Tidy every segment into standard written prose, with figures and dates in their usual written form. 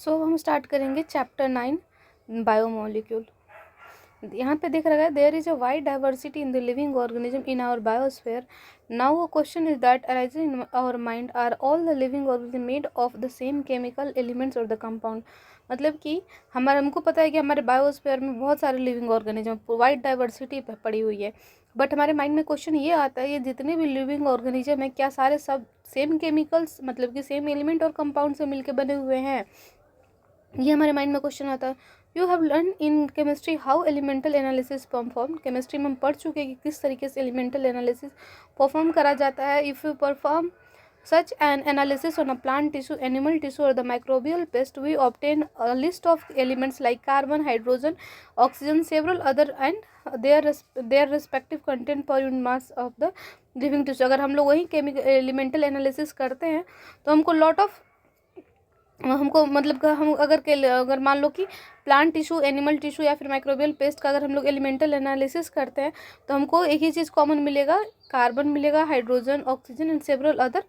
सो हम स्टार्ट करेंगे chapter 9 biomolecule. यहाँ पे दिख रहा है there is a wide diversity in the living organism in our biosphere. Now a question is that arise in our mind, are all the living organism made of the same chemical elements और the compound. मतलब कि हमको पता है कि हमारे biosphere में बहुत सारे लिविंग ऑर्गेनिज्म वाइड डाइवर्सिटी पड़ी हुई है, बट हमारे माइंड में क्वेश्चन ये आता है ये जितने भी लिविंग ऑर्गेनिज्म है क्या सारे सब सेम केमिकल्स मतलब कि सेम एलिमेंट और कंपाउंड से मिलकर बने हुए हैं, ये हमारे माइंड में क्वेश्चन आता है। You have learn in chemistry how elemental analysis perform. Chemistry में हम पढ़ चुके हैं कि किस तरीके से एलिमेंटल एनालिसिस परफॉर्म करा जाता है। If you perform such an analysis on a plant tissue, animal tissue or the microbial paste, we obtain a list of elements like carbon, hydrogen, oxygen, several other and their respective content per unit mass of the living tissue। अगर हम लोग वही chemical elemental analysis करते हैं तो हमको lot of हमको मतलब कि हम अगर मान लो कि प्लांट टिश्यू, एनिमल टिश्यू या फिर माइक्रोबियल पेस्ट का अगर हम लोग एलिमेंटल एनालिसिस करते हैं तो हमको एक ही चीज़ कॉमन मिलेगा, कार्बन मिलेगा, hydrogen, oxygen and several other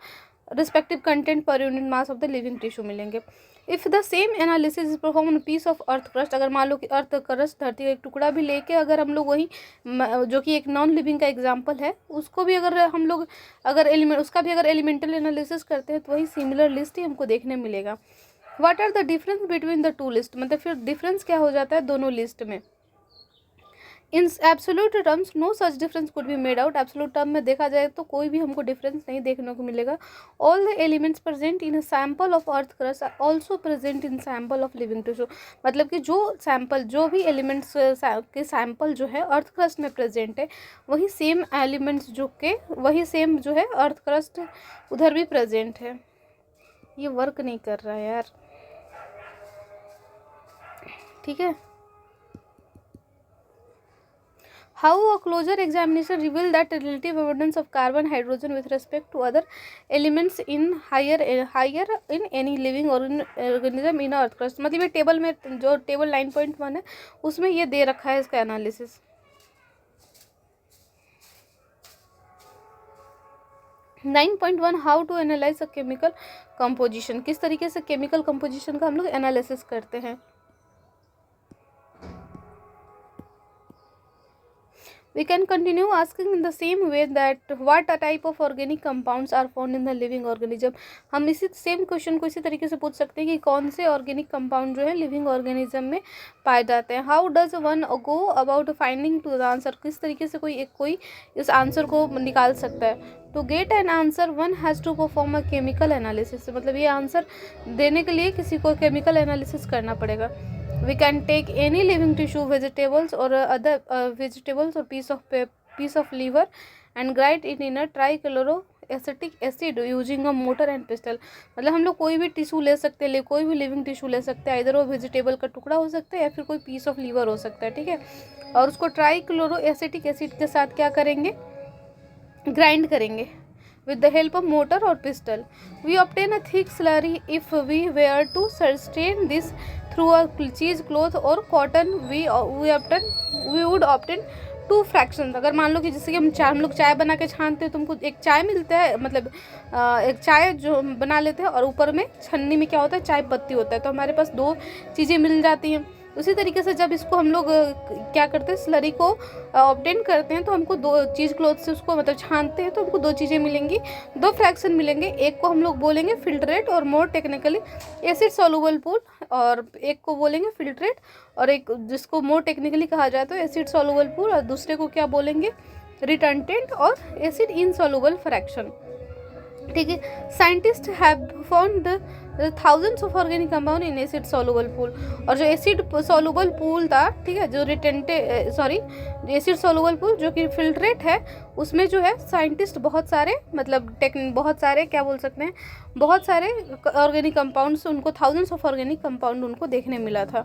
respective content per unit mass of the living tissue मिलेंगे। If the same analysis is perform on piece of earth crust, अगर मान लो कि अर्थ क्रस्ट धरती का एक टुकड़ा भी लेके अगर हम लोग वही जो कि एक नॉन लिविंग का एग्जाम्पल है उसको भी अगर हम लोग उसका भी अगर एलिमेंटल एनालिसिस करते हैं तो वही सिमिलर लिस्ट ही हमको देखने मिलेगा। What are the difference between the two list, मतलब फिर डिफरेंस क्या हो जाता है दोनों लिस्ट में। In absolute terms no such difference could be made out, absolute term में देखा जाए तो कोई भी हमको डिफरेंस नहीं देखने को मिलेगा। All the elements present in a sample of earth crust are also present in sample of living tissue, मतलब कि जो भी एलिमेंट्स के सैंपल जो है अर्थ क्रस्ट में प्रेजेंट है वही सेम एलिमेंट्स वही सेम जो है अर्थ क्रस्ट उधर भी प्रेजेंट है। ये वर्क नहीं कर रहा है यार, ठीक है। How a closer examination revealed that relative abundance of carbon, hydrogen with respect to other elements in higher in any living organism in earth crust, मतलब ये टेबल में जो टेबल 9.1 है उसमें ये दे रखा है इसका analysis. 9.1 how to analyse a chemical composition, किस तरीके से केमिकल कंपोजिशन का हम लोग एनालिसिस करते हैं। We can continue asking in the same way that what a type of organic compounds are found in the living organism। हम इसी सेम क्वेश्चन को इसी तरीके से पूछ सकते हैं कि कौन से ऑर्गेनिक कंपाउंड जो है लिविंग ऑर्गेनिज्म में पाए जाते हैं। How does one go about finding to the answer, किस तरीके से कोई इस आंसर को निकाल सकता है। To get an answer one has to perform a chemical analysis, मतलब ये आंसर देने के लिए किसी को केमिकल एनालिसिस करना पड़ेगा। We can take any living tissue, vegetables or other vegetables or piece of liver and grind it in a trichloroacetic acid using a mortar and pestle। मतलब हम लोग कोई भी टिश्यू ले सकते हैं, कोई भी लिविंग टिश्यू ले सकते हैं, इधर वो वेजिटेबल का टुकड़ा हो सकता है या फिर कोई पीस ऑफ लीवर हो सकता है, ठीक है। और उसको ट्राइक्लोरोएसिटिक एसिड के साथ क्या करेंगे, ग्राइंड करेंगे with the help of mortar or pestle। We obtain a thick slurry if we were to sustain this through a cheesecloth or cotton। we would obtain 2 fractions। अगर मान लो कि जैसे कि हम लोग चाय बना के छानते हैं तो हमको एक चाय मिलता है, मतलब एक चाय जो हम बना लेते हैं और ऊपर में छन्नी में क्या होता है चाय पत्ती होता है, तो हमारे पास 2 चीज़ें मिल जाती हैं। उसी तरीके से जब इसको हम लोग क्या करते हैं स्लरी को ऑब्टेन करते हैं तो हमको 2 चीज़ क्लोथ से उसको मतलब छानते हैं तो हमको 2 चीज़ें मिलेंगी, 2 फ्रैक्शन मिलेंगे। एक को हम लोग बोलेंगे फिल्ट्रेट और मोर टेक्निकली एसिड सॉल्युबल पूल, और एक को बोलेंगे फिल्ट्रेट और एक जिसको मोर टेक्निकली कहा जाए तो एसिड सॉल्युबल पूल, और दूसरे को क्या बोलेंगे रिटर्टेंट और एसिड इनसॉल्युबल फ्रैक्शन, ठीक है। Scientist have found the thousands of organic compound in acid soluble pool, और जो एसिड सॉल्युबल पूल था, ठीक है, जो एसिड सॉल्युबल पूल जो कि फिल्ट्रेट है उसमें जो है साइंटिस्ट बहुत सारे क्या बोल सकते हैं बहुत सारे ऑर्गेनिक कंपाउंड्स उनको थाउजेंड्स ऑफ ऑर्गेनिक कंपाउंड उनको देखने मिला था,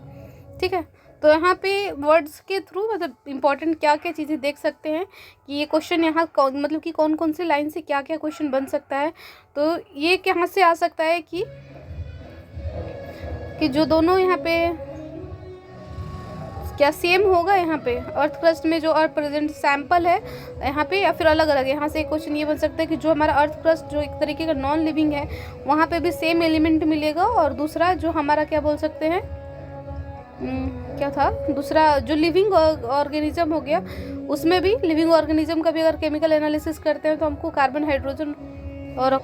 ठीक है। तो यहाँ पे वर्ड्स के थ्रू मतलब इंपॉर्टेंट क्या क्या चीज़ें देख सकते हैं कि ये क्वेश्चन यहाँ मतलब कि कौन कौन से लाइन से क्या क्या क्वेश्चन बन सकता है। तो ये कहाँ से आ सकता है कि जो दोनों यहाँ पे क्या सेम होगा यहाँ पे अर्थ क्रस्ट में जो अर्थ प्रेजेंट सैंपल है यहाँ पे, या फिर अलग अलग है? यहाँ से एक क्वेश्चन ये बन सकता है कि जो हमारा अर्थ क्रस्ट जो एक तरीके का नॉन लिविंग है वहाँ पे भी सेम एलिमेंट मिलेगा, और दूसरा जो हमारा क्या बोल सकते हैं, क्या था दूसरा, जो लिविंग ऑर्गेनिज्म हो गया उसमें भी, लिविंग ऑर्गेनिज्म का भी अगर केमिकल एनालिसिस करते हैं तो हमको कार्बन, हाइड्रोजन और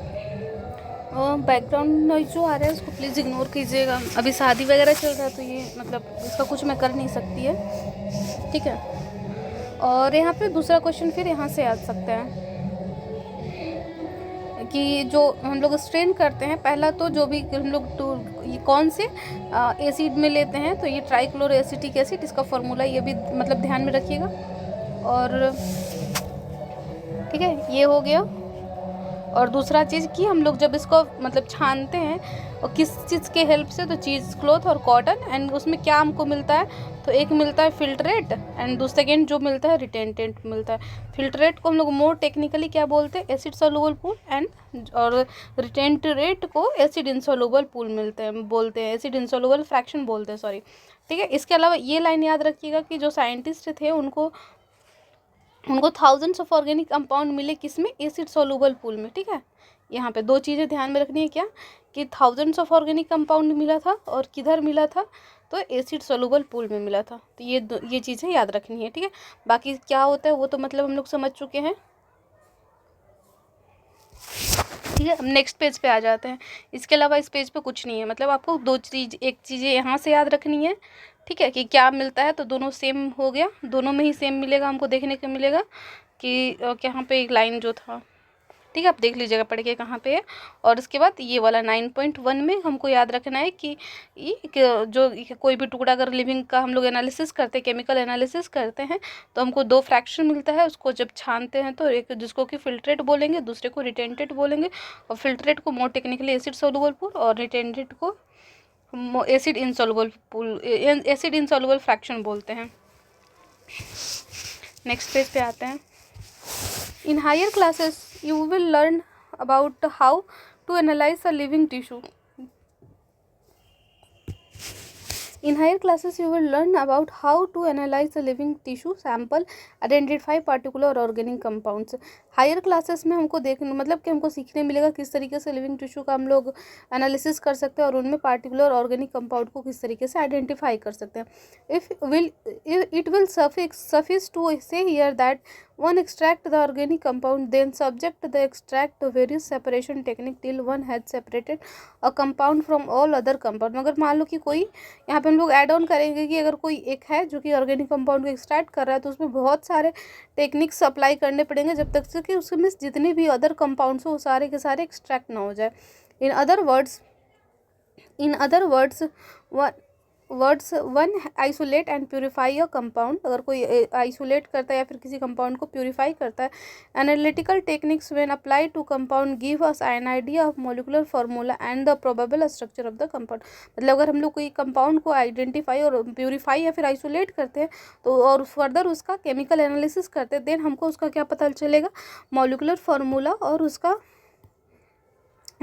बैकग्राउंड नॉइज जो आ रहा है उसको प्लीज़ इग्नोर कीजिएगा। अभी शादी वगैरह चल रहा है तो ये मतलब इसका कुछ मैं कर नहीं सकती है, ठीक है। और यहाँ पे दूसरा क्वेश्चन फिर यहाँ से आ सकता है कि जो हम लोग स्ट्रेन करते हैं, पहला तो जो भी हम लोग ये कौन से एसिड में लेते हैं, तो ये ट्राइक्लोरोएसिटिक एसिड, इसका फॉर्मूला ये भी मतलब ध्यान में रखिएगा। और ठीक है, ये हो गया। और दूसरा चीज़ कि हम लोग जब इसको मतलब छानते हैं और किस चीज़ के हेल्प से, तो चीज़ क्लॉथ और कॉटन, एंड उसमें क्या हमको मिलता है, तो एक मिलता है फिल्ट्रेट एंड दूसरा सेकेंड जो मिलता है रिटेंटेंट मिलता है। फिल्ट्रेट को हम लोग मोर टेक्निकली क्या बोलते हैं, एसिड सॉल्युबल पूल, एंड और रिटेंटेट को एसिड इनसॉल्युबल पूल बोलते हैं, एसिड इनसॉल्युबल फ्रैक्शन बोलते हैं, सॉरी, ठीक है। इसके अलावा ये लाइन याद रखिएगा कि जो साइंटिस्ट थे उनको थाउजेंड्स ऑफ ऑर्गेनिक कंपाउंड मिले किसमें, एसिड सॉल्युबल पूल में, ठीक है। यहाँ पे दो चीज़ें ध्यान में रखनी है, क्या कि थाउजेंड्स ऑफ ऑर्गेनिक कंपाउंड मिला था और किधर मिला था, तो एसिड सॉल्युबल पूल में मिला था। तो ये चीज़ें याद रखनी है, ठीक है। बाकी क्या होता है वो तो मतलब हम लोग समझ चुके हैं, ठीक है। अब नेक्स्ट पेज पे आ जाते हैं। इसके अलावा इस पेज पे कुछ नहीं है, मतलब आपको एक चीज़ें यहाँ से याद रखनी है, ठीक है, कि क्या मिलता है, तो दोनों सेम हो गया, दोनों में ही सेम मिलेगा, हमको देखने को मिलेगा कि यहाँ पे एक लाइन जो था, ठीक है, आप देख लीजिएगा पढ़ के कहाँ पे है। और इसके बाद ये वाला 9.1 में हमको याद रखना है कि जो कोई भी टुकड़ा अगर लिविंग का हम लोग एनालिसिस करते हैं, केमिकल एनालिसिस करते हैं, तो हमको दो फ्रैक्शन मिलता है, उसको जब छानते हैं तो एक जिसको कि फिल्ट्रेट बोलेंगे, दूसरे को रिटेंटेट बोलेंगे। और फिल्ट्रेट को मोर टेक्निकली एसिड सोल्युबल पूल और रिटेंटेट को एसिड इनसॉल्युबल फ्रैक्शन बोलते हैं। नेक्स्ट पेज पे आते हैं। In higher classes, you will learn about how to analyze a living tissue. In higher classes, you will learn about how to analyze a living tissue sample, identify particular organic compounds. Higher classes में हमको देखने मतलब कि हमको सीखने मिलेगा किस तरीके से लिविंग टिश्यू का हम लोग एनालिसिस कर सकते हैं और उनमें पार्टिकुलर ऑर्गेनिक कंपाउंड को किस तरीके से आइडेंटिफाई कर सकते हैं। It will suffice to say here that one extract the organic compound, then subject the extract to various separation technique till one has separated a compound from all other compound। मगर मान लो कि कोई यहाँ पे हम लोग ऐड ऑन करेंगे कि अगर कोई एक है जो कि ऑर्गेनिक कंपाउंड को एक्सट्रैक्ट कर रहा है, तो उसमें बहुत सारे टेक्निक्स अप्लाई करने पड़ेंगे जब तक से कि उसमें जितने भी अदर कंपाउंड्स हो वो सारे के सारे एक्सट्रैक्ट ना हो जाए। In other words one isolate and purify a compound. अगर कोई आइसोलेट करता है या फिर किसी कंपाउंड को प्योरीफाई करता है, analytical techniques when apply to compound give us an idea of molecular formula and the probable structure of the compound. मतलब अगर हम लोग कोई कंपाउंड को आइडेंटिफाई और प्योरीफाई या फिर आइसोलेट करते हैं तो और फर्दर उसका केमिकल एनालिसिस करते हैं, देन हमको उसका क्या पता चलेगा, मॉलिक्यूलर फार्मूला और उसका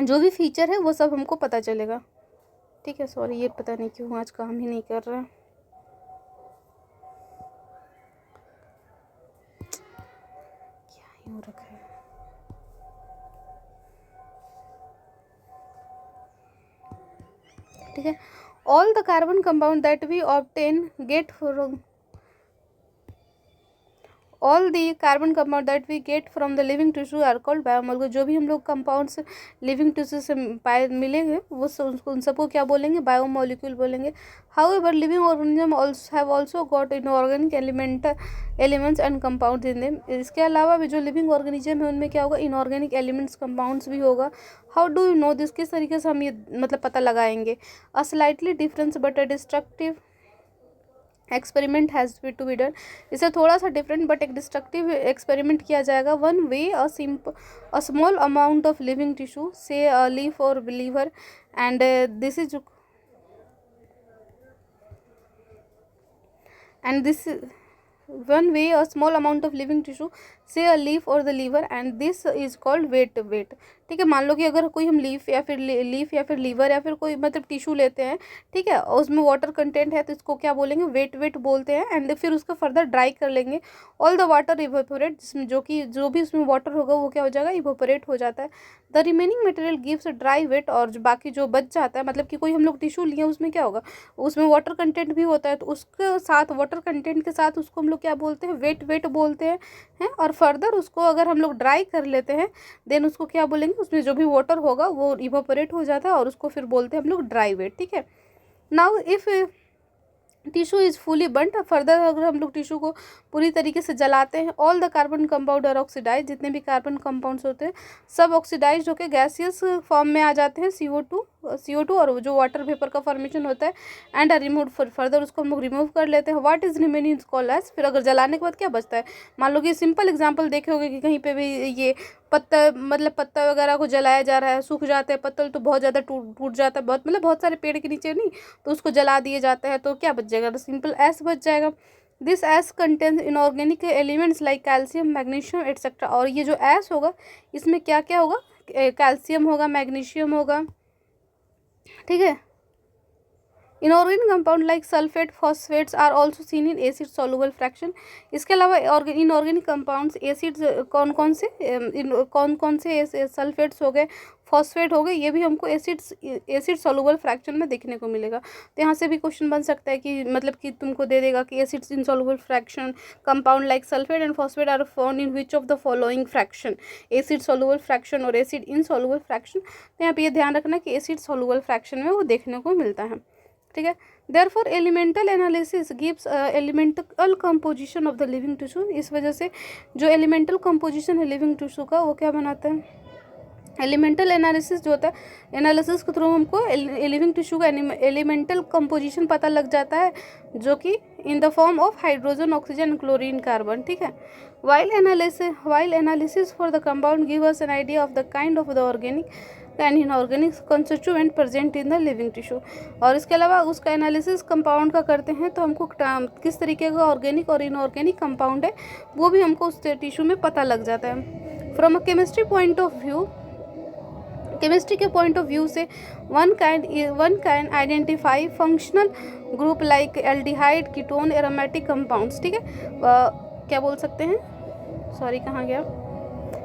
जो भी फीचर है वो सब हमको पता चलेगा, ठीक है। सॉरी, ये पता नहीं क्यों आज काम ही नहीं कर रहा है। क्या ही हो रखा है। ठीक है, all the carbon compound that we obtain get from all the carbon compound that we get from the living tissue are called biomolecule. जो भी हम लोग कंपाउंड्स लिविंग टिश्यू से मिलेंगे वो उन सबको क्या बोलेंगे, बायोमोलिक्यूल बोलेंगे। However living organism have also got inorganic elements and compounds in them. इसके अलावा भी जो लिविंग ऑर्गेनिज्म है उनमें क्या होगा, इनऑर्गेनिक एलिमेंट्स कंपाउंड्स भी होगा। How do you know this, किस तरीके से हम ये मतलब पता लगाएंगे। A slightly difference but a destructive experiment has to be done. इसे थोड़ा सा डिफरेंट बट एक डिस्ट्रक्टिव एक्सपेरिमेंट किया जाएगा। One way a small amount of living tissue से अ लीफ और liver and this one way a small amount of living tissue से a leaf और the liver and this is called weight. ठीक है, मान लो कि अगर कोई हम लीफ या फिर लीवर या फिर कोई मतलब टिश्यू लेते हैं, ठीक है, और उसमें वाटर कंटेंट है तो इसको क्या बोलेंगे, वेट बोलते हैं। एंड फिर उसको फर्दर ड्राई कर लेंगे, ऑल द वाटर इवेपोरेट, जिसमें जो भी उसमें वाटर होगा वो क्या हो जाएगा, इवेपोरेट हो जाता है। The remaining material gives dry weight, और जो बाकी जो बच जाता है, मतलब कि कोई हम लोग टिश्यू लिए उसमें क्या होगा, उसमें वाटर कंटेंट भी होता है, तो उसके साथ वाटर कंटेंट के साथ उसको हम लोग क्या बोलते हैं, वेट बोलते हैं। और फर्दर उसको अगर हम लोग ड्राई कर लेते हैं देन उसको क्या बोलेंगे, उसमें जो भी वाटर होगा वो इवापोरेट हो जाता है और उसको फिर बोलते हैं हम लोग ड्राई वेट। ठीक है, now if tissue is fully burnt, further अगर हम लोग टिश्यू को पूरी तरीके से जलाते हैं, all the carbon compound are oxidise, जितने भी कार्बन कंपाउंड्स होते हैं सब ऑक्सीडाइज होकर गैसियस फॉर्म में आ जाते हैं, CO2 और जो वाटर वेपर का फॉर्मेशन होता है, एंड आर रिमूव, फर्दर उसको हम लोग रिमूव कर लेते हैं। What is remaining is called ash, फिर अगर जलाने के बाद क्या बचता है, मान लो कि सिंपल एग्जांपल देखे होगे कि कहीं पे भी ये पत्ता वगैरह को जलाया जा रहा है, सूख जाते हैं पत्तल तो बहुत ज़्यादा टूट जाता है, बहुत सारे पेड़ के नीचे नहीं, तो उसको जला दिए जाते हैं, तो क्या बच जाएगा, तो सिंपल एस बच जाएगा। This S contains inorganic elements like calcium, magnesium etcetera, और ये जो एस होगा इसमें क्या क्या होगा, कैल्शियम होगा, मैग्नीशियम होगा। ठीक है, inorganic compound like sulphate, phosphates are also seen in acid soluble fraction. इसके अलावा इनऑर्गेनिक कंपाउंड्स एसिड्स कौन कौन से सल्फेट्स हो गए, फॉस्फेट हो गए, ये भी हमको एसिड सॉल्युबल फ्रैक्शन में देखने को मिलेगा। तो यहाँ से भी क्वेश्चन बन सकता है कि मतलब कि तुमको दे देगा कि acids insoluble fraction compound like sulphate and phosphate are found in which of the following fraction, acid soluble fraction और एसिड इन सॉल्युबल फ्रैक्शन। तो यहाँ पे ये ध्यान रखना कि एसिड सॉल्युबल फ्रैक्शन में वो देखने को मिलता है। ठीक है, therefore elemental analysis gives elemental composition of the living tissue. इस वजह से जो एलिमेंटल कंपोजिशन है लिविंग टिश्यू का वो क्या बनाता है, एलिमेंटल एनालिसिस जो होता है, एनालिसिस के थ्रू हमको लिविंग टिश्यू का एलिमेंटल कंपोजिशन पता लग जाता है, जो कि in the form of hydrogen, oxygen, chlorine, carbon. ठीक है, while analysis for the compound give us an idea of the kind of the organic and inorganic constituent present in the living tissue. और इसके अलावा उसका analysis compound का करते हैं तो हमको किस तरीके का ऑर्गेनिक और इनऑर्गेनिक कंपाउंड है वो भी हमको उस टिश्यू में पता लग जाता है। From a chemistry point of view, chemistry के पॉइंट ऑफ व्यू से one can identify functional group like aldehyde, ketone, aromatic compounds. ठीक है, क्या बोल सकते हैं, सॉरी कहाँ गया,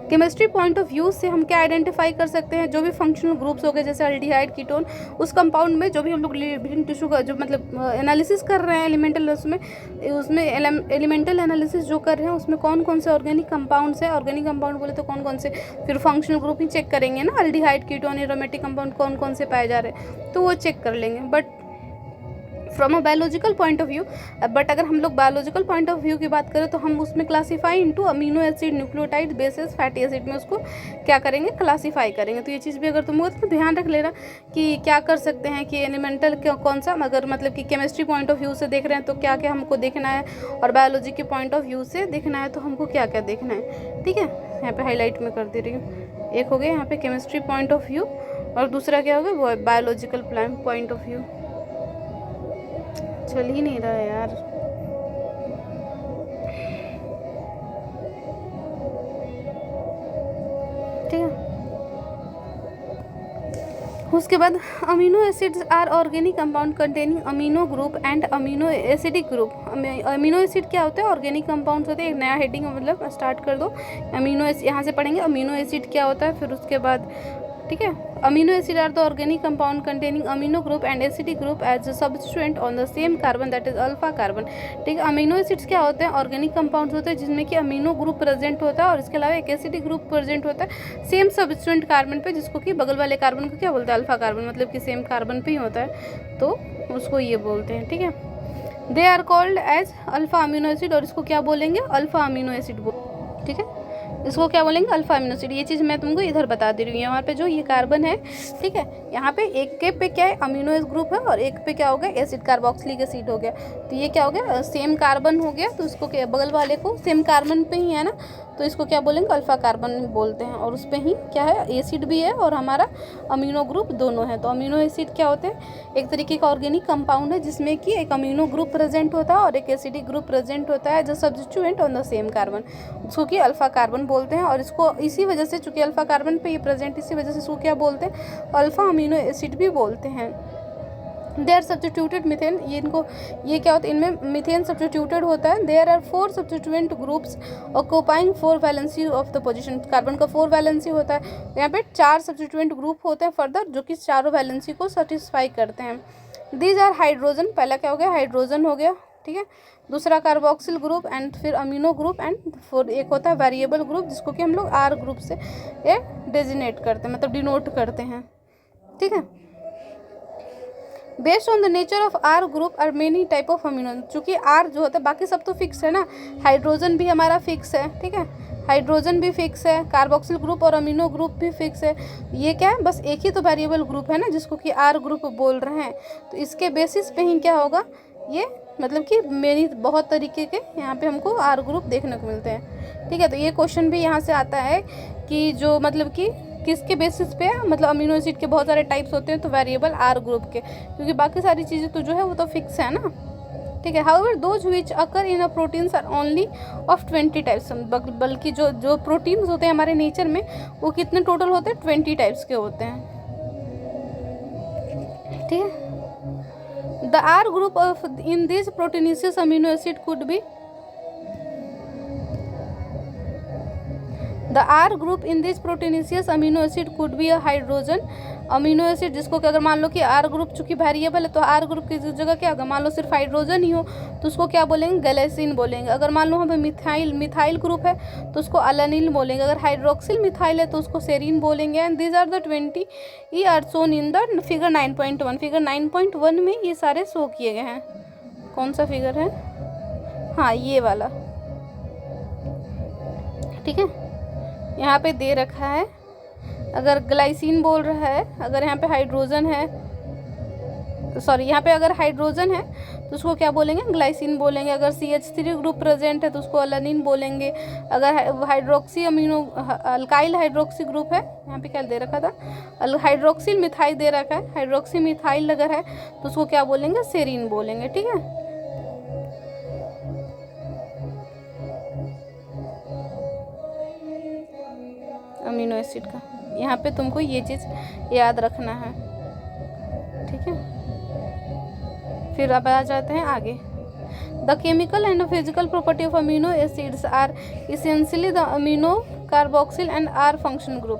केमिस्ट्री पॉइंट ऑफ व्यू से हम क्या आइडेंटिफाई कर सकते हैं, जो भी फंक्शनल ग्रुप्स हो गए जैसे एल्डिहाइड, कीटोन, उस कंपाउंड में जो भी हम लोग लिविंग टिश्यू का जो मतलब एनालिसिस कर रहे हैं एलिमेंटल, उसमें एलिमेंटल एनालिसिस जो कर रहे हैं उसमें कौन कौन से ऑर्गेनिक कंपाउंड्स है, ऑर्गेनिक कंपाउंड बोले तो कौन कौन से, फिर फंक्शनल ग्रुप ही चेक करेंगे ना, एल्डिहाइड, कीटोन, एरोमेटिक कंपाउंड कौन कौन से पाए जा रहे हैं तो वो चेक कर लेंगे। But from a biological point of view, but अगर हम लोग बायोलॉजिकल पॉइंट ऑफ व्यू की बात करें तो हम उसमें classify into amino acid, nucleotide, bases, fatty acid में उसको क्या करेंगे, क्लासीफाई करेंगे। तो ये चीज़ भी अगर तुम हो तो ध्यान रख लेना कि क्या कर सकते हैं कि एलिमेंटल कौन सा, अगर मतलब कि केमिस्ट्री पॉइंट ऑफ व्यू से देख रहे हैं तो क्या क्या हमको देखना है, और बायोलॉजी के पॉइंट ऑफ व्यू से देखना है तो हमको क्या क्या देखना है। ठीक है, यहाँ पे हाईलाइट में कर दे रही हूँ, एक हो गया यहाँ पे केमिस्ट्री पॉइंट ऑफ व्यू और दूसरा क्या होगा वो बायोलॉजिकल पॉइंट ऑफ व्यू। चल ही नहीं रहा है यार, ठीक है। उसके बाद amino acids are organic compound containing amino group and amino acidic group. Amino acid क्या होता है, ऑर्गेनिक कंपाउंड्स होते हैं। एक नया हेडिंग मतलब स्टार्ट कर दो, अमीनो एसिड यहाँ से पढ़ेंगे अमीनो एसिड क्या होता है, फिर उसके बाद ठीक है, amino acid are the organic compound containing amino group and acidic group as a substituent on the same carbon that is alpha carbon. ठीक है, अमीनो एसिड्स क्या होते हैं, ऑर्गेनिक कंपाउंड्स होते हैं जिसमें कि अमीनो ग्रुप प्रेजेंट होता है और इसके अलावा एक एसिडिक ग्रुप प्रेजेंट होता है सेम सब्स्टिट्यूएंट कार्बन पे, जिसको कि बगल वाले कार्बन को क्या बोलते हैं, अल्फा कार्बन, मतलब कि सेम कार्बन पे ही होता है तो उसको ये बोलते हैं। ठीक है, they are called as alpha amino acid, और इसको क्या बोलेंगे, अल्फा अमीनो एसिड बोल। ठीक है, इसको क्या बोलेंगे, अल्फा अमीनो एसिड। ये चीज़ मैं तुमको इधर बता दे रही हूँ, यहाँ पे जो ये कार्बन है, ठीक है, यहाँ पे एक के पे क्या है, अमीनो ग्रुप है, और एक पे क्या हो गया, एसिड कार्बोक्सिलिक एसिड हो गया। तो ये क्या हो गया, सेम कार्बन हो गया, तो इसको क्या, बगल वाले को सेम कार्बन पे ही है ना, तो इसको क्या बोलेंगे, अल्फा कार्बन बोलते हैं। और उस पे ही क्या है, एसिड भी है और हमारा अमीनो ग्रुप दोनों है। तो अमीनो एसिड क्या होते हैं, एक तरीके का ऑर्गेनिक कंपाउंड है जिसमें कि एक अमीनो ग्रुप प्रेजेंट होता है और एक एसिडिक ग्रुप प्रेजेंट होता है जो substituent on the same carbon, इसको कि अल्फा कार्बन बोलते हैं। और इसको इसी वजह से, चूंकि अल्फा कार्बन पे ये प्रेजेंट, इसी वजह से इसको क्या बोलते हैं, अल्फा अमीनो एसिड भी बोलते हैं। दे आर सब्स्टिट्यूटेड मिथेन, ये क्या होता है, इनमें मिथेन सब्स्टिट्यूटेड होता है। There are 4 substituent groups occupying 4 valency of the position, carbon का 4 वैलेंसी होता है, यहाँ पे 4 सब्स्टिट्यूएंट ग्रुप होते हैं फर्दर, जो कि चारों वैलेंसी को सेटिस्फाई करते हैं। दीज आर हाइड्रोजन, पहला क्या हो गया, हाइड्रोजन हो गया, ठीक है। दूसरा कार्बोक्सिल ग्रुप एंड फिर अमीनो ग्रुप एंड फिर एक होता है वेरिएबल ग्रुप, जिसको कि हम लोग आर ग्रुप से ये डेजिनेट करते हैं, मतलब डिनोट करते हैं, ठीक है। Based on the nature of R group are many type of amino, चूँकि आर जो होता है, बाकी सब तो फिक्स है ना, हाइड्रोजन भी हमारा फिक्स है, ठीक है, हाइड्रोजन भी फिक्स है, कार्बोक्सिल ग्रुप और अमीनो ग्रुप भी फिक्स है। ये क्या है, बस एक ही तो वेरिएबल ग्रुप है ना जिसको कि आर ग्रुप बोल रहे हैं, तो इसके बेसिस पे ही क्या होगा, ये मतलब कि मेनी बहुत तरीके के यहाँ पे हमको आर ग्रुप देखने को मिलते हैं, ठीक है। तो ये क्वेश्चन भी यहाँ से आता है कि जो मतलब कि किसके बेसिस पे है, मतलब अमीनो एसिड के बहुत सारे टाइप्स होते हैं, तो वेरिएबल आर ग्रुप के, क्योंकि बाकी सारी चीज़ें तो जो है वो तो फिक्स है ना, ठीक है। However those which occur in a proteins are only of 20 types, बल्कि जो प्रोटीन्स होते हैं हमारे नेचर में, वो कितने टोटल होते हैं, 20 टाइप्स के होते हैं, ठीक है। The R group of in this proteinaceous amino acid could be, the R group in this proteinaceous amino acid could be a hydrogen amino acid, जिसको कि अगर मान लो कि आर ग्रुप चूंकि वेरिएबल है, तो आर ग्रुप की जगह क्या होगा, मान लो सिर्फ हाइड्रोजन ही हो तो उसको क्या बोलेंगे, गैलेसिन बोलेंगे। अगर मान लो हमें मिथाइल ग्रुप है तो उसको अलानिल बोलेंगे। अगर हाइड्रोक्सिल मिथाइल है तो उसको सेरीन बोलेंगे। And these are the 20 e are shown in the figure 9.1। Figure 9.1 में ये सारे शो किए गए हैं। कौन सा फिगर है, हाँ ये वाला, ठीक है। यहाँ पे दे रखा है, अगर ग्लाइसिन बोल रहा है, अगर यहाँ पे हाइड्रोजन है, सॉरी यहाँ पे अगर हाइड्रोजन है तो उसको क्या बोलेंगे, ग्लाइसिन बोलेंगे। अगर CH3 ग्रुप प्रेजेंट है तो उसको अलानिन बोलेंगे। अगर hydroxy amino alkyl hydroxy group है, यहाँ पे क्या दे रखा था, हाइड्रोक्सिल मिथाइल दे रखा है, हाइड्रोक्सी मिथाइल अगर है तो उसको क्या बोलेंगे, सेरीन बोलेंगे, ठीक है। अमीनो एसिड का यहाँ पे तुमको ये चीज़ याद रखना है, ठीक है। फिर अब आ जाते हैं आगे। The chemical and physical property of amino acids are essentially the amino carboxyl and R function group,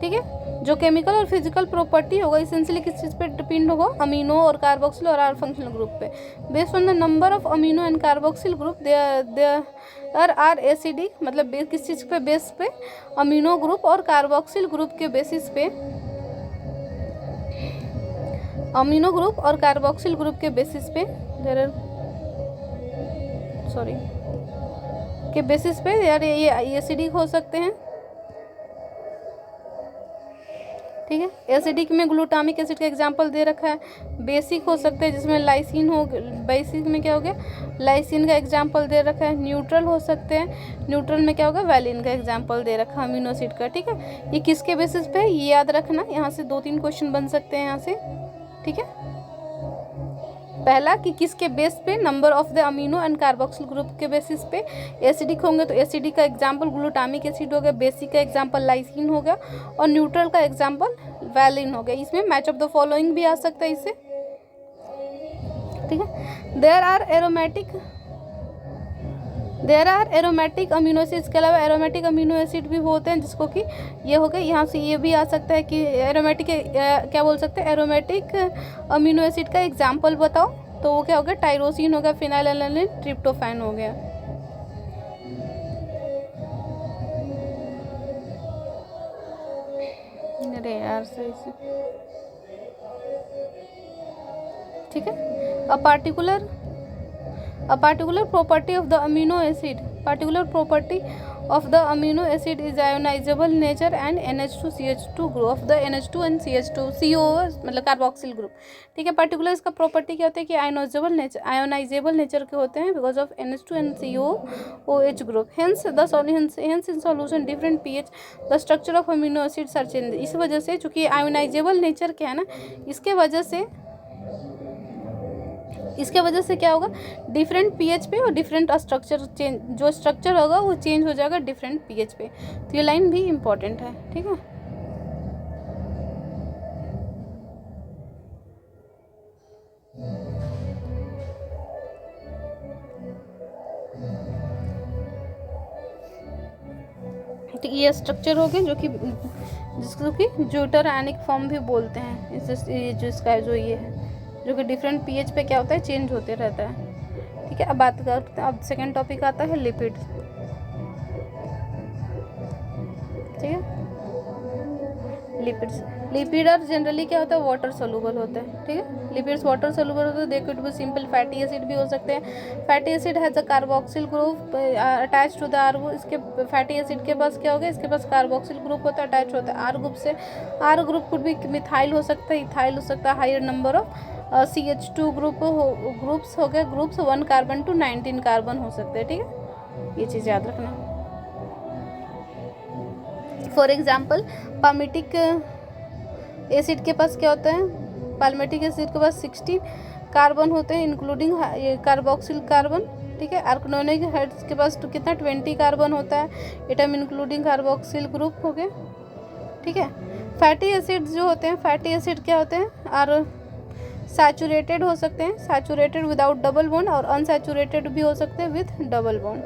ठीक है। जो केमिकल और फिजिकल प्रॉपर्टी होगा इसेंशियली किस चीज़ पे डिपेंड होगा, अमीनो और कार्बोक्सिल और आर फंक्शनल ग्रुप पे। Based on the number of amino and carboxyl group there are acidic, मतलब किस चीज़ पे बेस पे, अमीनो ग्रुप और कार्बोक्सिल ग्रुप के बेसिस पे, अमीनो ग्रुप और कार्बोक्सिल ग्रुप के बेसिस पे देयर आर के बेसिस पे यार ये एसिडिक हो सकते हैं, ठीक है। एसिडिक में ग्लूटामिक एसिड का एग्जांपल दे रखा है। बेसिक हो सकते हैं जिसमें लाइसिन हो, बेसिक में क्या हो गया, लाइसिन का एग्जांपल दे रखा है। न्यूट्रल हो सकते हैं, न्यूट्रल में क्या होगा, वैलिन का एग्जांपल दे रखा है अमीनो एसिड का, ठीक है। ये किसके बेसिस पे है ये याद रखना, यहाँ से 2-3 क्वेश्चन बन सकते हैं यहाँ से, ठीक है। पहला कि किसके बेस पे, number of the amino and carboxyl group के बेसिस पे एसिडिक होंगे, तो एसिडिक का एग्जांपल ग्लूटामिक एसिड हो गया, बेसिक का एग्जांपल लाइसिन हो गया और न्यूट्रल का एग्जांपल वैलिन हो गया। इसमें मैच ऑफ द फॉलोइंग भी आ सकता है इससे, ठीक है। There are aromatic amino acids के अलावा एरोमेटिक अमीनो एसिड भी होते हैं, जिसको कि ये हो गए, यहाँ से ये भी आ सकता है कि एरोमेटिक क्या बोल सकते हैं, एरोमेटिक अमीनो एसिड का एग्जांपल बताओ, तो वो क्या हो गया, टायरोसिन हो गया, फिनाइलएलानाइन, ट्रिप्टोफैन हो गया। अरे यार सही से, ठीक है। A particular property of the amino acid, particular property of the amino acid is ionizable nature and NH2CH2 group of the NH2 and CH2 CO मतलब कार्बोक्सिल ग्रुप, ठीक है। पर्टिकुलर इसका प्रॉपर्टी क्या होता है कि आयोनाइजेबल नेचर के होते हैं because of NH2 and COOH group. Hence in solution different pH the structure of amino acids are change. इस वजह से चूंकि आयोनाइजेबल नेचर क्या है ना, इसके वजह से क्या होगा, डिफरेंट पीएच पे और डिफरेंट स्ट्रक्चर चेंज, जो स्ट्रक्चर होगा वो चेंज हो जाएगा डिफरेंट पीएच पे। तो ये लाइन भी इम्पॉर्टेंट है, ठीक है। तो ये स्ट्रक्चर हो गए जिसको कि ज्यूटर आयनिक फॉर्म भी बोलते हैं। जो इसका जो ये है जो कि डिफरेंट पीएच पे क्या होता है, चेंज होते रहता है, ठीक है। अब बात करते हैं, अब सेकेंड टॉपिक आता है लिपिड, ठीक है। लिपिड और जनरली क्या होता है, वाटर सोलूबल होता है, ठीक है। लिपिड्स वाटर सोलूबल होते हैं। They could be simple fatty acid भी हो सकते हैं। Fatty acid has a carboxyl group attach to the R. इसके फैटी एसिड के पास क्या होगा, इसके पास कार्बोक्सिल ग्रुप होता है, अटैच होता है आर ग्रुप से। आर ग्रुप कुड भी मिथाइल हो सकता है, इथाइल हो सकता है। Higher number of CH2 groups हो गए, ग्रुप्स 1 कार्बन टू 19 कार्बन हो सकते हैं, ठीक है। ये चीज़ याद रखना। फॉर एग्जाम्पल पाल्मिटिक एसिड के पास क्या होता है, पाल्मिटिक एसिड के पास 16 कार्बन होते हैं इंक्लूडिंग कार्बोक्सिल कार्बन, ठीक है। आर्कनोनिक हेड्स के पास तो कितना 20 कार्बन होता है, एटम इंक्लूडिंग कार्बोक्सिल ग्रुप हो गए, ठीक है। फैटी एसिड जो होते हैं, फैटी एसिड क्या होते हैं, और सैचुरेटेड हो सकते हैं, सैचुरेटेड विदाउट डबल बॉन्ड, और अनसैचुरेटेड भी हो सकते हैं with double bond.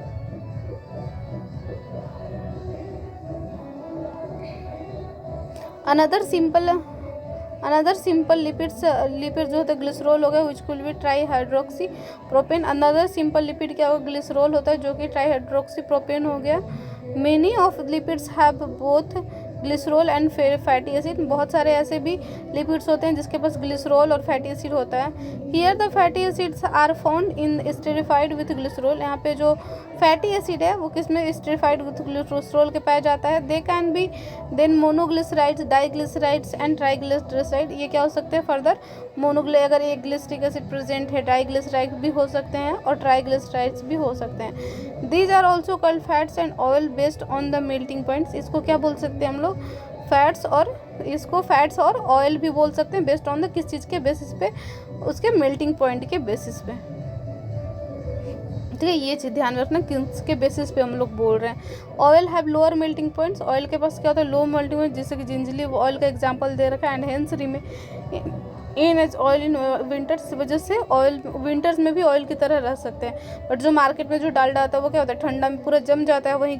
Another simple lipid जो होता है ग्लिसरॉल हो गया, which could be trihydroxy propane. Another simple lipid क्या होगा, ग्लिसरॉल होता है जो कि ट्राईहाइड्रोक्सी प्रोपेन हो गया। Many of lipids have both glycerol and fatty acid. बहुत सारे ऐसे भी लिपिड्स होते हैं जिसके पास ग्लिसरॉल और फैटी एसिड होता है। Here the fatty acids are found in esterified with glycerol. यहाँ पे जो फैटी एसिड है वो किस में, स्टेरिफाइड विथ ग्लिसरॉल के पाया जाता है। They can be then monoglycerides, diglycerides and triglyceride. ये क्या हो सकते हैं फर्दर, अगर एक ग्लिसरिक एसिड प्रेजेंट है, डाइग्लिसराइड भी हो सकते हैं और ट्राइग्लिसराइड्स भी हो सकते हैं। These are also called fats and oil based on the melting points. इसको क्या बोल सकते हैं हम लोग, फैट्स और ऑयल भी बोल सकते हैं, बेस्ड ऑन द किस चीज़ के बेसिस पे, उसके मेल्टिंग पॉइंट के बेसिस पे, ठीक है। ये चीज़ ध्यान रखना किसके बेसिस पे हम लोग बोल रहे हैं। Oil have lower melting points. Oil के पास क्या होता है, लो मेल्टिंग पॉइंट, जैसे कि जिंजली ऑयल का एग्जांपल दे रखा है। And hence in as oil in winters, इस वजह से ऑयल विंटर्स में भी ऑयल की तरह रह सकते हैं। बट जो मार्केट में जो डालडा आता है वो क्या होता है, ठंडा में पूरा जम जाता है, वहीं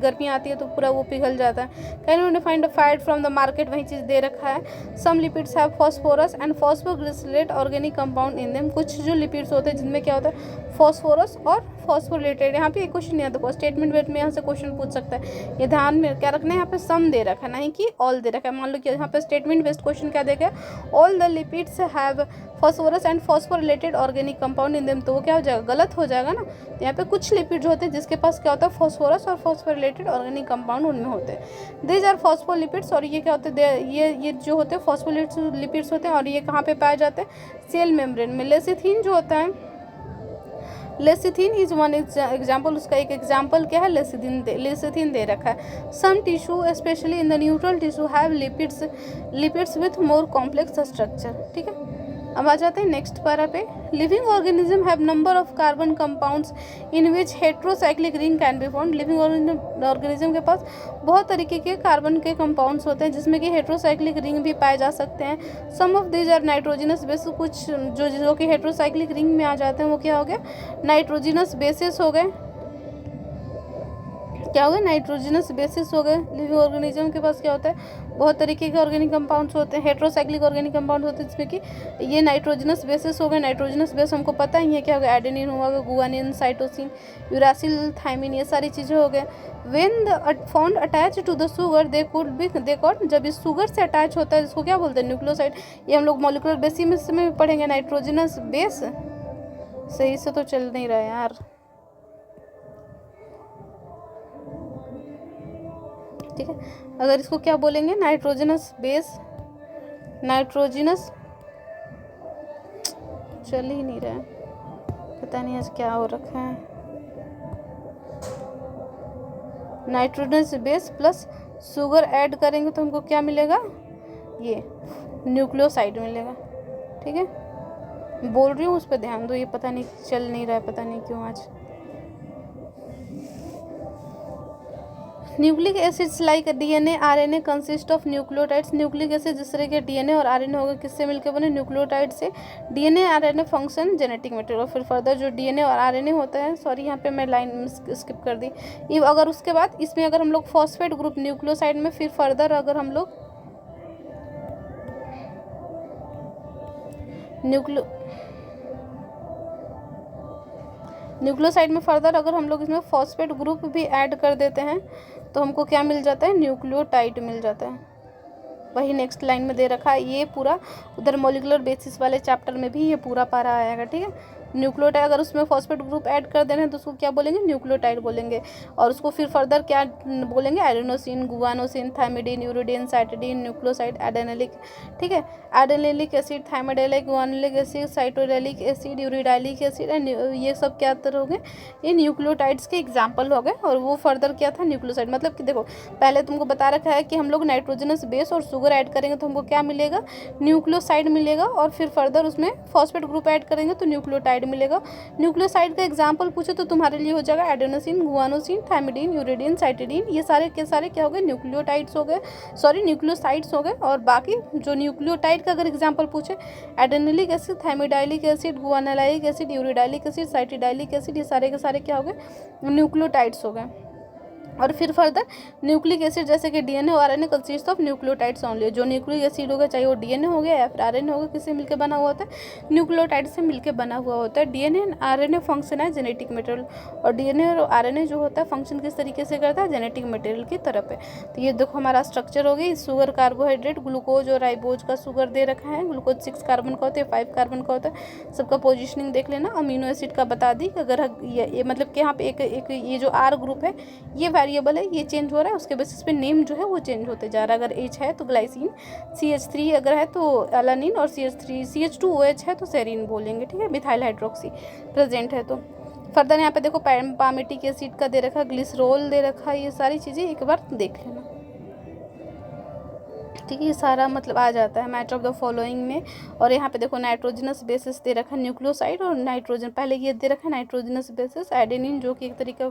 गर्मी आती है तो पूरा वो पिघल जाता है। Can you find a fat from the market, वही चीज़ दे रखा है। Some lipids have phosphorus and phosphoglycerate organic compound in them. कुछ जो लिपिड्स होते हैं जिनमें क्या होता है, फॉस्फोरस और फॉस्फोरिलेटेड। यहाँ पे एक क्वेश्चन नहीं आता, स्टेटमेंट वेट में यहाँ से क्वेश्चन पूछ सकता है। ये ध्यान में क्या रखना है, यहाँ पे सम दे रखा है, नहीं कि ऑल दे रखा है। मान लो कि यहाँ पे स्टेटमेंट बेस्ड क्वेश्चन क्या देगा, all the lipids have phosphorus and phosphorylated organic compound in them, तो वो क्या हो जाएगा, गलत हो जाएगा ना। तो यहाँ पे कुछ लिपिड्स होते हैं जिसके पास क्या होता है, फॉस्फोरस और फॉस्फोरिलेटेड ऑर्गेनिक कंपाउंड उनमें होते हैं। These are phospholipids. और ये क्या होते हैं, ये जो होते हैं फॉस्फोलिपिड्स होते हैं, और ये कहाँ पे पाए जाते हैं, सेल मेम्ब्रेन में। लेसिथिन जो होता है, लेसिथिन इज वन एग्जाम्पल, उसका एक एग्जाम्पल क्या है, लेसिथिन दे रखा है। Some tissue specially in the neutral tissue have lipids with more complex structure, ठीक है। अब आ जाते हैं नेक्स्ट पैरा पे। Living organism have number of carbon compounds in which heterocyclic ring can be found. Living organism के पास बहुत तरीके के कार्बन के कंपाउंड्स होते हैं जिसमें कि हेट्रोसाइक्लिक रिंग भी पाए जा सकते हैं। Some of these are nitrogenous base. कुछ जो कि हेट्रोसाइक्लिक रिंग में आ जाते हैं वो क्या हो गया, नाइट्रोजिनस बेसिस हो गए। क्या हो गया, नाइट्रोजनस बेसिस हो गए। लिविंग ऑर्गेनिज्म के पास क्या होता है, बहुत तरीके के ऑर्गेनिक कंपाउंड्स होते हैं, हेट्रोसाइक्लिक ऑर्गेनिक कंपाउंड होते हैं जिसमें कि ये नाइट्रोजनस बेसिस हो गए। नाइट्रोजनस बेस हमको पता ही है क्या होगा, एडेनिन होगा, गुआनिन, साइटोसिन, यूरासिल, थाइमिन, ये सारी चीज़ें हो गए। When the found attach to the sugar they called, जब इस शुगर से अटैच होता है इसको क्या बोलते हैं, न्यूक्लियोसाइड। ये हम लोग मॉलिक्यूलर बेसिस में पढ़ेंगे, नाइट्रोजनस बेस। सही से तो चल नहीं रहा है यार। ठीक है। अगर इसको क्या बोलेंगे, नाइट्रोजनस बेस, नाइट्रोजनस, चल ही नहीं रहा है, पता नहीं आज क्या हो रखा है, nitrogenous base plus sugar add करेंगे तो हमको क्या मिलेगा, ये न्यूक्लियोसाइड मिलेगा। ठीक है, बोल रही हूँ उस पर ध्यान दो, ये पता नहीं चल नहीं रहा है, पता नहीं क्यों आज। Nucleic acids like DNA RNA consist of nucleotides. Nucleic acid जिस तरह के डीएनए और आरएनए होगा किससे मिलकर बने, न्यूक्लियोटाइड से। DNA RNA function genetic material. फिर फर्दर जो डीएनए और आरएनए होता है, सॉरी यहाँ पे मैं लाइन स्किप कर दी, ये अगर उसके बाद इसमें अगर हम लोग फॉस्फेट ग्रुप न्यूक्लियोसाइड में, फिर फर्दर अगर हम लोग न्यूक्लियोसाइड में फर्दर अगर हम लोग इसमें फॉस्फेट ग्रुप भी ऐड कर देते हैं तो हमको क्या मिल जाता है, न्यूक्लियोटाइड मिल जाता है। वही नेक्स्ट लाइन में दे रखा है, ये पूरा उधर मॉलिक्यूलर बेसिस वाले चैप्टर में भी ये पूरा पारा आएगा। ठीक है, न्यूक्लियोटाइड अगर उसमें फॉस्फेट ग्रुप ऐड कर देना है तो उसको क्या बोलेंगे, न्यूक्लियोटाइड बोलेंगे। और उसको फिर फर्दर क्या बोलेंगे, adenosine, guanosine, thymidine, uridine, cytidine, nucleoside, adenylic. ठीक है, adenylic acid, thymidylic, guanylic acid, cytidylic acid, uridylic acid, and ये सब क्या तरह हो गए, ये न्यूक्लियोटाइड्स के एग्जाम्पल हो गए। और वो फर्दर क्या था, न्यूक्लियोसाइड। मतलब कि देखो पहले तुमको बता रखा है कि हम लोग नाइट्रोजनस बेस और शुगर ऐड करेंगे तो हमको क्या मिलेगा, न्यूक्लियोसाइड मिलेगा। और फिर फर्दर उसमें फॉस्फेट ग्रुप ऐड करेंगे तो न्यूक्लियोटाइड मिलेगा। न्यूक्लियोसाइड का एग्जांपल पूछे तो तुम्हारे लिए हो जाएगा adenosine, guanosine, thymidine, uridine, cytidine. ये सारे के सारे क्या हो गए, न्यूक्लियोटाइड्स हो गए, सॉरी न्यूक्लियोसाइड्स हो गए। और बाकी जो न्यूक्लियोटाइड का अगर एग्जांपल पूछे, adenylic acid, thymidylic acid, guanylic acid, uridylic acid, cytidylic acid, ये सारे के सारे क्या हो गए, न्यूक्लियोटाइड्स हो गए। और फिर फर्दर न्यूक्लिक एसिड जैसे कि डीएनए और RNA consist of nucleotides only. जो न्यूक्लिक एसिड होगा, चाहे वो डीएनए हो गया या फिर आरएनए होगा, किससे मिलकर बना हुआ होता है, न्यूक्लियोटाइड से मिलकर बना हुआ होता है। डीएनए एंड आरएनए फंक्शन है जेनेटिक मटेरियल, और डीएनए और आरएनए जो होता है फंक्शन किस तरीके से करता है, जेनेटिक मटेरियल की तरफ है। तो ये देखो हमारा स्ट्रक्चर हो गई, शुगर, कार्बोहाइड्रेट, ग्लूकोज और राइबोज का शुगर दे रखा है। ग्लूकोज 6 कार्बन का होता है, 5 कार्बन का होता है। सबका पोजिशनिंग देख लेना। अमीनो एसिड का बता दी, अगर ये मतलब कि यहाँ पे एक ये जो आर ग्रुप है ये वेरिएबल है, ये चेंज हो रहा है, उसके बेसिस पे नेम जो है वो चेंज होते जा रहा है। अगर H है तो ग्लाइसिन, CH3 अगर है तो एलानिन, और CH2OH है तो सेरीन बोलेंगे। ठीक है, मिथाइल हाइड्रोक्सी प्रेजेंट है तो। फर्दर यहाँ पे देखो पामेटिक एसिड का दे रखा, ग्लिसरॉल दे रखा, ये सारी चीज़ें एक बार देख लेना। ठीक है, ये सारा मतलब आ जाता है मैच ऑफ द फॉलोइंग में। और यहाँ पे देखो नाइट्रोजनस बेसिस दे रखा है न्यूक्लियोसाइड, और नाइट्रोजन पहले ये दे रखा है नाइट्रोजनस बेसिस एडेनिन जो कि एक तरीका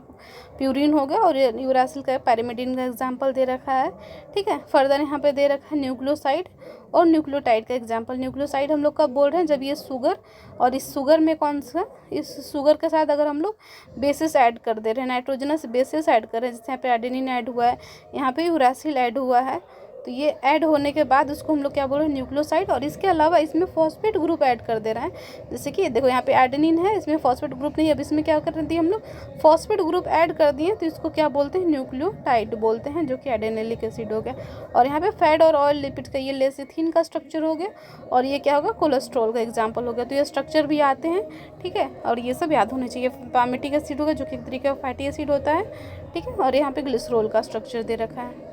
प्यूरिन हो गया, और यूरासिल का पैरामिडिन का एग्जाम्पल दे रखा है। ठीक है, फर्दर यहाँ पे दे रखा है न्यूक्लियोसाइड और न्यूक्लियोटाइड का एग्जाम्पल। न्यूक्लियोसाइड हम लोग कब बोल रहे हैं, जब ये शुगर, और इस शुगर में कौन सा, इस शुगर के साथ अगर हम लोग बेसिस ऐड कर दे रहे हैं, नाइट्रोजनस बेसिस ऐड कर रहे हैं, जैसे यहाँ पे एडेनिन ऐड हुआ है, यहाँ पे यूरासिल ऐड हुआ है, तो ये ऐड होने के बाद उसको हम लोग क्या बोल रहे हैं, न्यूक्लियोसाइड। और इसके अलावा इसमें फॉस्फेट ग्रुप ऐड कर दे रहे हैं, जैसे कि देखो यहाँ पे एडेनिन है, इसमें फॉस्फेट ग्रुप नहीं है, अब इसमें क्या कर दिए हम लोग, फॉस्फेट ग्रुप ऐड कर दिए, तो इसको क्या बोलते हैं, न्यूक्लियोटाइड बोलते हैं, जो कि एडेनिलिक एसिड हो गया। और यहाँ पे फैट और ऑयल लिपिड का ये लेसिथिन का स्ट्रक्चर हो गया, और ये क्या होगा, कोलेस्ट्रॉल का एग्जाम्पल हो गया। तो ये स्ट्रक्चर भी आते हैं। ठीक है, और ये सब याद होने चाहिए। पामेटिक एसिड होगा जो कि एक तरीके का फैटी एसिड होता है। ठीक है, और यहाँ पे ग्लिसरॉल का स्ट्रक्चर दे रखा है।